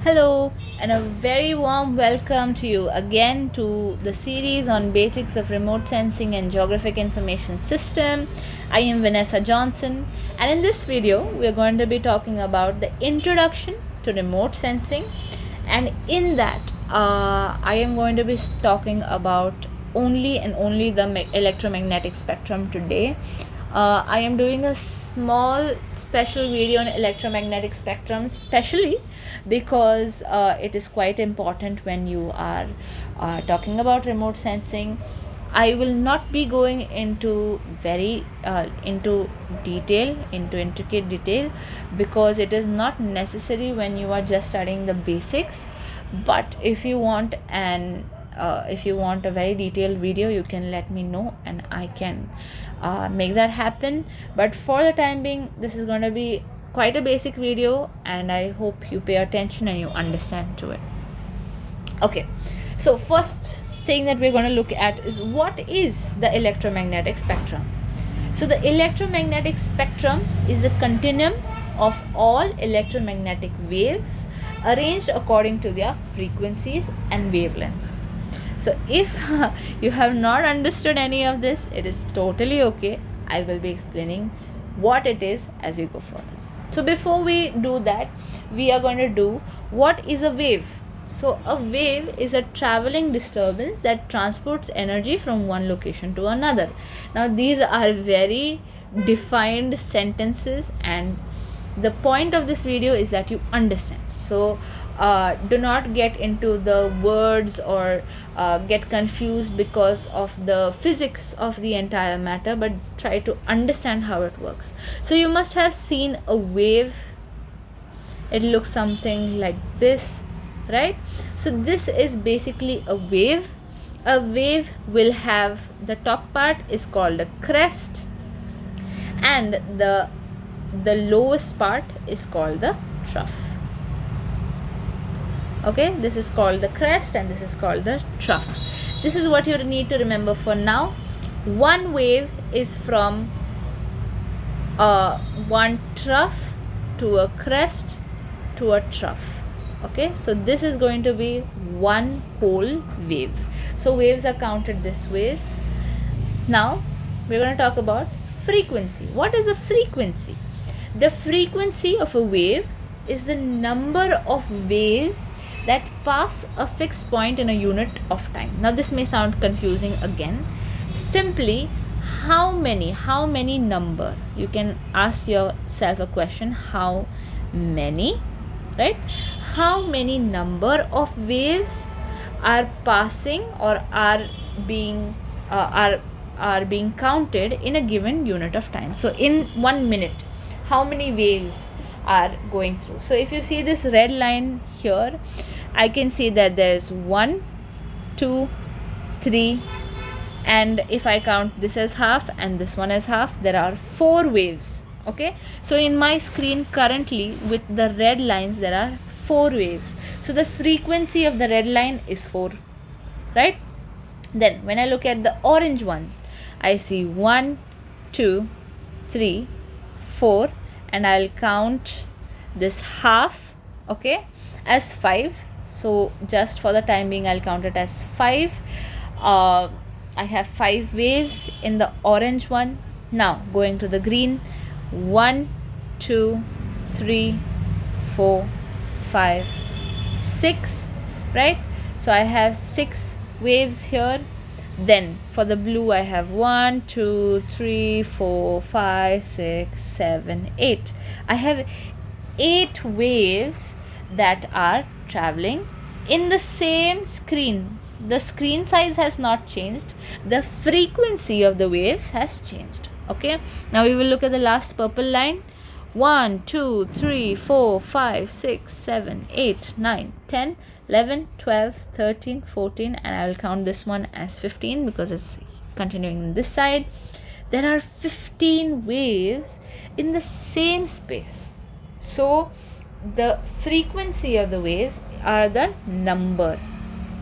Hello, and a very warm welcome to you again to the series on basics of remote sensing and geographic information system. I am Vanessa Johnson, and in this video, we are going to be talking about the introduction to remote sensing, and in that, I am going to be talking about only the electromagnetic spectrum today. I am doing a small special video on electromagnetic spectrum, especially because it is quite important when you are talking about remote sensing. I will not be going into into intricate detail, because it is not necessary when you are just studying the basics. But if you want a very detailed video, you can let me know and I can make that happen. But for the time being, this is going to be quite a basic video, and I hope you pay attention and you understand to it. Okay, so first thing that we're going to look at is what is the electromagnetic spectrum. So the electromagnetic spectrum is a continuum of all electromagnetic waves arranged according to their frequencies and wavelengths. So if you have not understood any of this, it is totally okay. I will be explaining what it is as we go further. So before we do that, we are going to do what is a wave. So a wave is a traveling disturbance that transports energy from one location to another. Now these are very defined sentences, and the point of this video is that you understand. So do not get into the words or get confused because of the physics of the entire matter, but try to understand how it works. So you must have seen a wave. It looks something like this, right? So this is basically a wave. A wave will have, the top part is called a crest, and the lowest part is called the trough. Okay, this is called the crest and this is called the trough. This is what you need to remember for now. One wave is from one trough to a crest to a trough. Okay, so this is going to be one whole wave. So waves are counted this ways. Now we're going to talk about frequency. What is a frequency? The frequency of a wave is the number of waves that pass a fixed point in a unit of time. Now this may sound confusing again. Simply, how many number, you can ask yourself a question, how many, right? How many number of waves are passing or are being counted in a given unit of time. So in 1 minute, how many waves are going through? So if you see this red line here, I can see that there's 1, 2, 3, and if I count this as half and this one as half, there are 4 waves. Okay, so in my screen currently with the red lines, there are 4 waves. So the frequency of the red line is 4, right? Then when I look at the orange one, I see 1, 2, 3, 4, and I'll count this half, okay, as 5. So just for the time being, I'll count it as 5. I have 5 waves in the orange one. Now going to the green, 1, 2, 3, 4, 5, 6, right? So I have 6 waves here. Then for the blue, I have 1, 2, 3, 4, 5, 6, 7, 8. I have 8 waves that are traveling in the same screen. The screen size has not changed. The frequency of the waves has changed. Okay, now we will look at the last purple line. 1, 2, 3, 4, 5, 6, 7, 8, 9, 10, 11, 12, 13, 14, and I will count this one as 15 because it's continuing on this side. There are 15 waves in the same space. So the frequency of the waves are the number,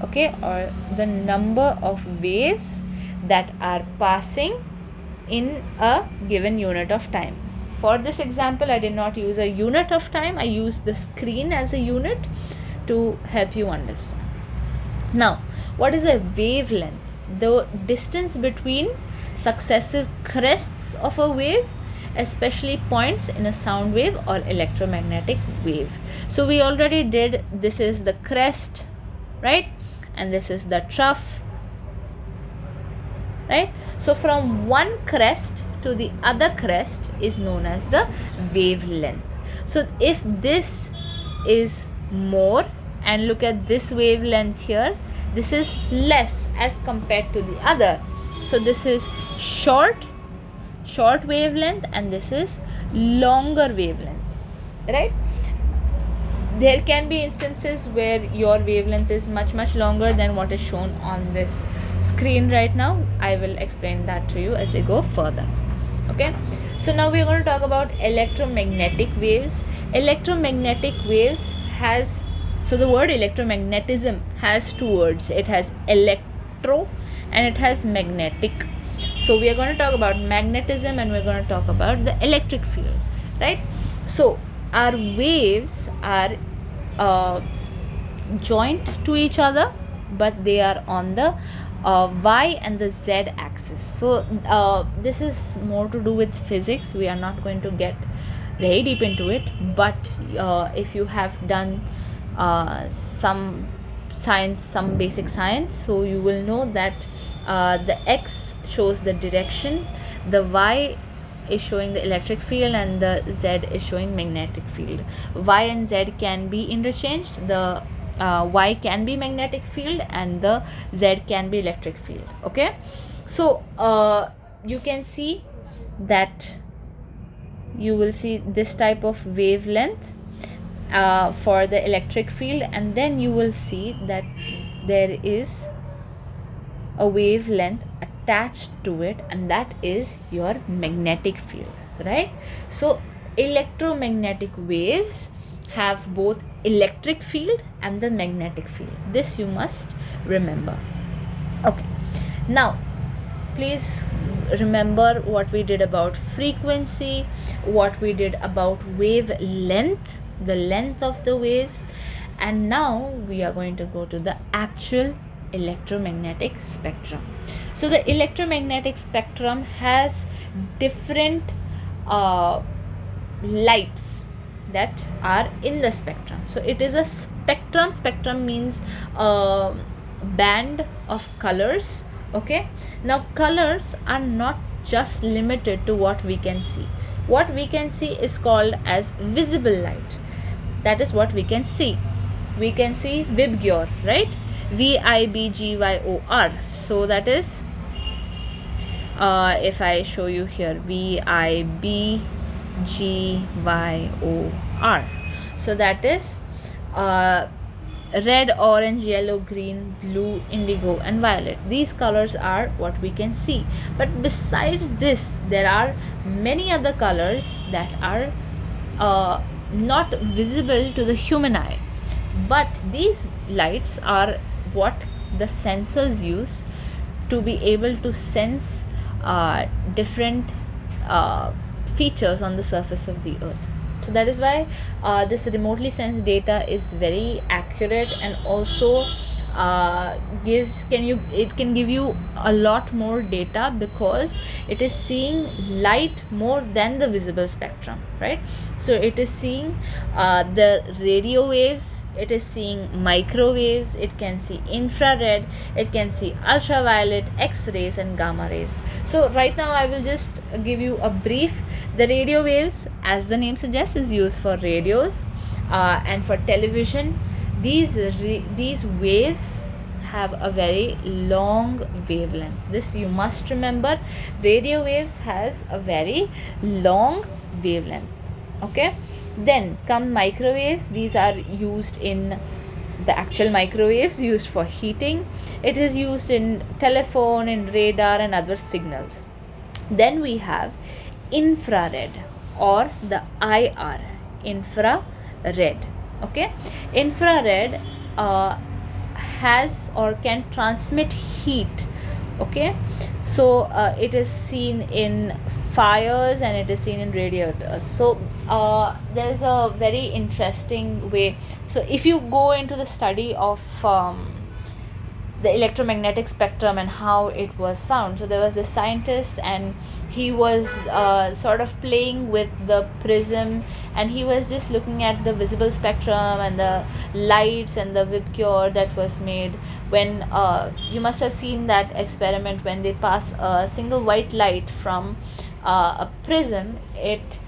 okay, or the number of waves that are passing in a given unit of time. For this example, I did not use a unit of time. I used the screen as a unit to help you understand. Now, what is a wavelength? The distance between successive crests of a wave, especially points in a sound wave or electromagnetic wave. So we already did, this is the crest, right? And this is the trough, right? So from one crest to the other crest is known as the wavelength. So if this is more, and look at this wavelength here, this is less as compared to the other. So this is short wavelength, and this is longer wavelength, right? There can be instances where your wavelength is much longer than what is shown on this screen right now. I will explain that to you as we go further. Okay, so now we are going to talk about electromagnetic waves. Electromagnetic waves has, so the word electromagnetism has two words. It has electro and it has magnetic. So we are going to talk about magnetism and we're going to talk about the electric field, right? So our waves are joint to each other, but they are on the y and the z axis. So this is more to do with physics. We are not going to get very deep into it, but if you have done some science, some basic science, so you will know that the x shows the direction, the y is showing the electric field, and the z is showing magnetic field. Y and z can be interchanged. The y can be magnetic field and the z can be electric field. Okay, so you can see that you will see this type of wavelength for the electric field, and then you will see that there is a wavelength attached to it, and that is your magnetic field, right? So electromagnetic waves have both electric field and the magnetic field. This you must remember. Okay, now please remember what we did about frequency, what we did about wavelength, the length of the waves, and now we are going to go to the actual electromagnetic spectrum. So the electromagnetic spectrum has different lights that are in the spectrum. So it is a spectrum. Spectrum means a band of colors. Okay, now colors are not just limited to what we can see. What we can see is called as visible light. That is what we can see. We can see Vibgyor, right? Vibgyor. So that is, if I show you here, Vibgyor. So that is red, orange, yellow, green, blue, indigo, and violet. These colors are what we can see. But besides this, there are many other colors that are not visible to the human eye. But these lights are what the sensors use to be able to sense different features on the surface of the earth. So that is why this remotely sensed data is very accurate, and also it can give you a lot more data because it is seeing light more than the visible spectrum, right? So it is seeing the radio waves, it is seeing microwaves, it can see infrared, it can see ultraviolet, x-rays, and gamma rays. So right now I will just give you a brief. The radio waves, as the name suggests, is used for radios and for television. These waves have a very long wavelength. This you must remember. Radio waves has a very long wavelength. Okay, then come microwaves. These are used in the actual microwaves used for heating. It is used in telephone, in radar, and other signals. Then we have infrared, or the IR, infrared. Okay, infrared has or can transmit heat. Okay, so it is seen in fires, and it is seen in radiators. So there's a very interesting way. So if you go into the study of the electromagnetic spectrum and how it was found, so there was this scientist, and he was sort of playing with the prism, and he was just looking at the visible spectrum and the lights and the vibgyor that was made when you must have seen that experiment when they pass a single white light from a prism. It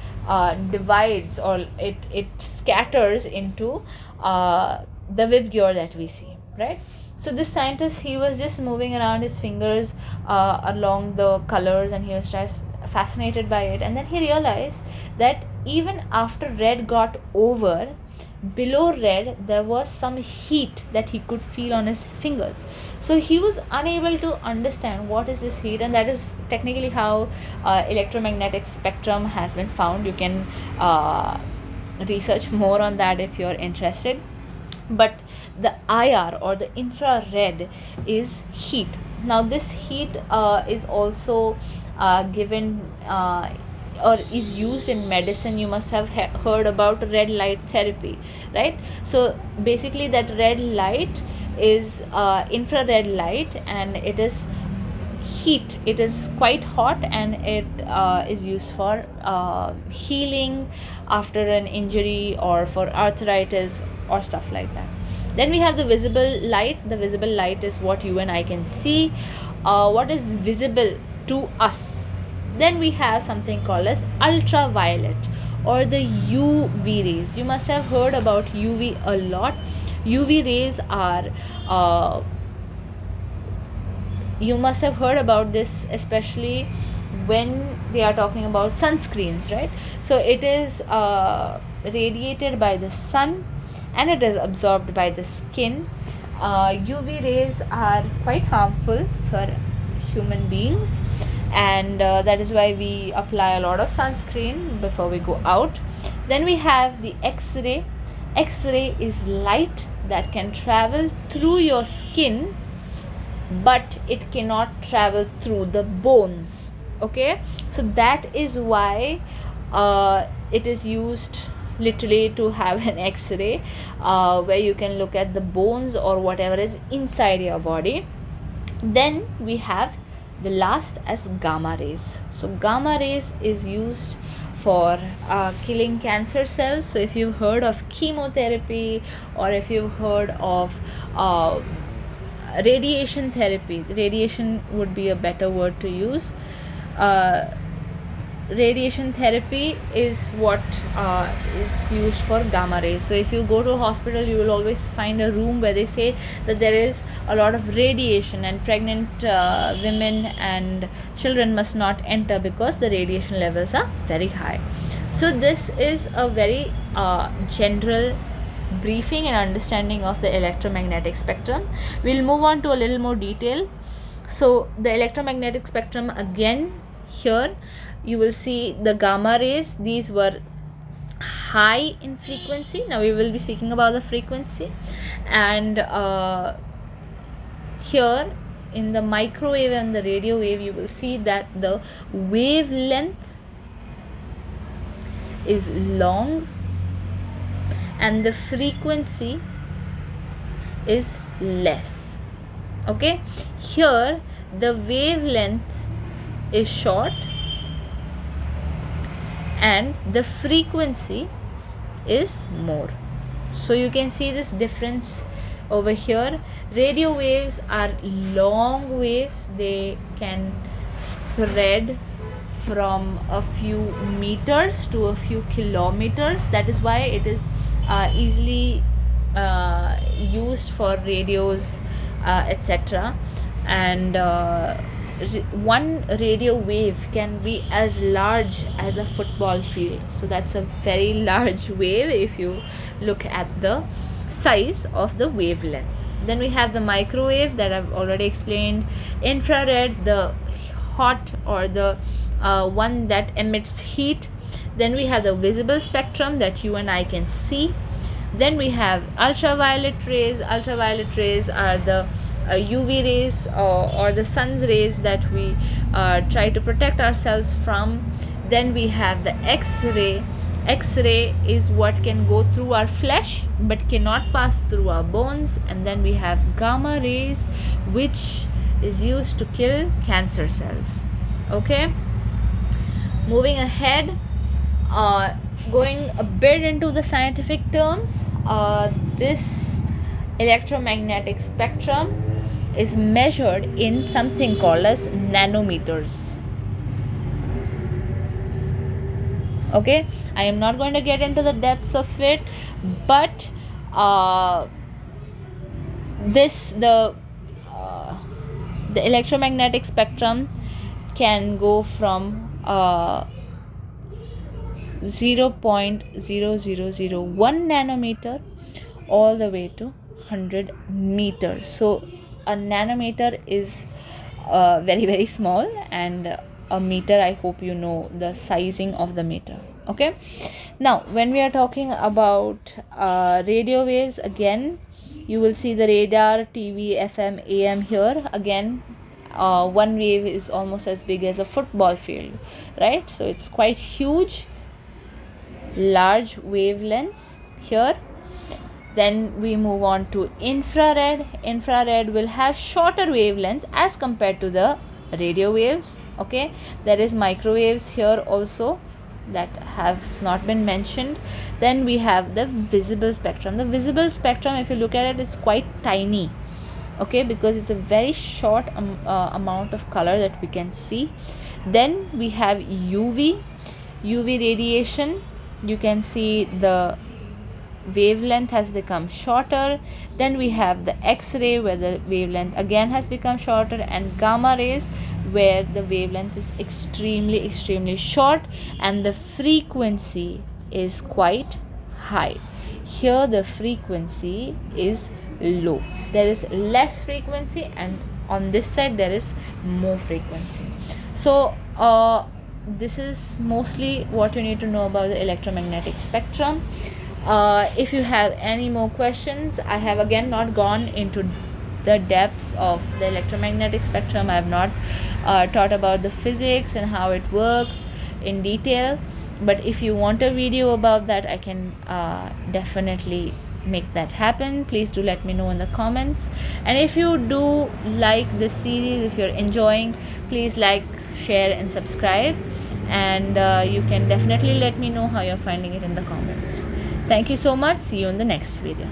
divides, or it scatters into the vibgyor that we see, right? So this scientist, he was just moving around his fingers along the colors, and he was just fascinated by it. And then he realized that even after red got over, below red there was some heat that he could feel on his fingers. So he was unable to understand what is this heat, and that is technically how electromagnetic spectrum has been found. You can research more on that if you're interested. But the IR, or the infrared, is heat. Now this heat is also given or is used in medicine. You must have heard about red light therapy, right? So basically that red light is infrared light, and it is heat. It is quite hot, and it is used for healing after an injury or for arthritis or stuff like that. Then we have the visible light. The visible light is what you and I can see, what is visible to us. Then we have something called as ultraviolet, or the UV rays. You must have heard about UV a lot. UV rays are you must have heard about this, especially when they are talking about sunscreens, right? So it is radiated by the sun, and it is absorbed by the skin. UV rays are quite harmful for human beings, and that is why we apply a lot of sunscreen before we go out. Then we have the X-ray. X-ray is light that can travel through your skin, but it cannot travel through the bones. Okay, so that is why it is used literally to have an X-ray where you can look at the bones or whatever is inside your body. Then we have the last as gamma rays. So gamma rays is used for killing cancer cells. So if you've heard of chemotherapy, or if you've heard of radiation therapy, radiation would be a better word to use. Radiation therapy is what is used for gamma rays. So if you go to a hospital, you will always find a room where they say that there is a lot of radiation, and pregnant women and children must not enter because the radiation levels are very high. So this is a very general briefing and understanding of the electromagnetic spectrum. We'll move on to a little more detail. So the electromagnetic spectrum, again, here you will see the gamma rays. These were high in frequency. Now we will be speaking about the frequency. And here in the microwave and the radio wave, you will see that the wavelength is long and the frequency is less. Okay, here the wavelength is short and the frequency is more. So you can see this difference over here. Radio waves are long waves. They can spread from a few meters to a few kilometers. That is why it is easily used for radios, etc. And one radio wave can be as large as a football field. So that's a very large wave if you look at the size of the wavelength. Then we have the microwave that I've already explained. Infrared, the hot or the one that emits heat. Then we have the visible spectrum that you and I can see. Then we have ultraviolet rays. Ultraviolet rays are the UV rays or the sun's rays that we try to protect ourselves from. Then we have the X-ray. X-ray is what can go through our flesh but cannot pass through our bones. And then we have gamma rays, which is used to kill cancer cells. Okay, moving ahead, going a bit into the scientific terms, this electromagnetic spectrum is measured in something called as nanometers. Okay, I am not going to get into the depths of it, but the electromagnetic spectrum can go from 0.0001 nanometer all the way to 100 meters. So a nanometer is very very small, and a meter, I hope you know the sizing of the meter. Okay, now when we are talking about radio waves, again you will see the radar, TV, FM, AM here. Again, one wave is almost as big as a football field, right? So it's quite huge, large wavelengths here. Then we move on to infrared. Infrared will have shorter wavelengths as compared to the radio waves. Okay, there is microwaves here also that has not been mentioned. Then we have the visible spectrum. The visible spectrum, if you look at it, it's quite tiny. Okay, because it's a very short amount of color that we can see. Then we have UV radiation. You can see the wavelength has become shorter. Then we have the X-ray, where the wavelength again has become shorter, and gamma rays, where the wavelength is extremely short and the frequency is quite high. Here the frequency is low. There is less frequency, and on this side there is more frequency. So this is mostly what you need to know about the electromagnetic spectrum. If you have any more questions, I have again not gone into the depths of the electromagnetic spectrum. I have not taught about the physics and how it works in detail, but if you want a video about that, I can definitely make that happen. Please do let me know in the comments. And if you do like this series, if you're enjoying, please like, share and subscribe, and you can definitely let me know how you're finding it in the comments. Thank you so much. See you in the next video.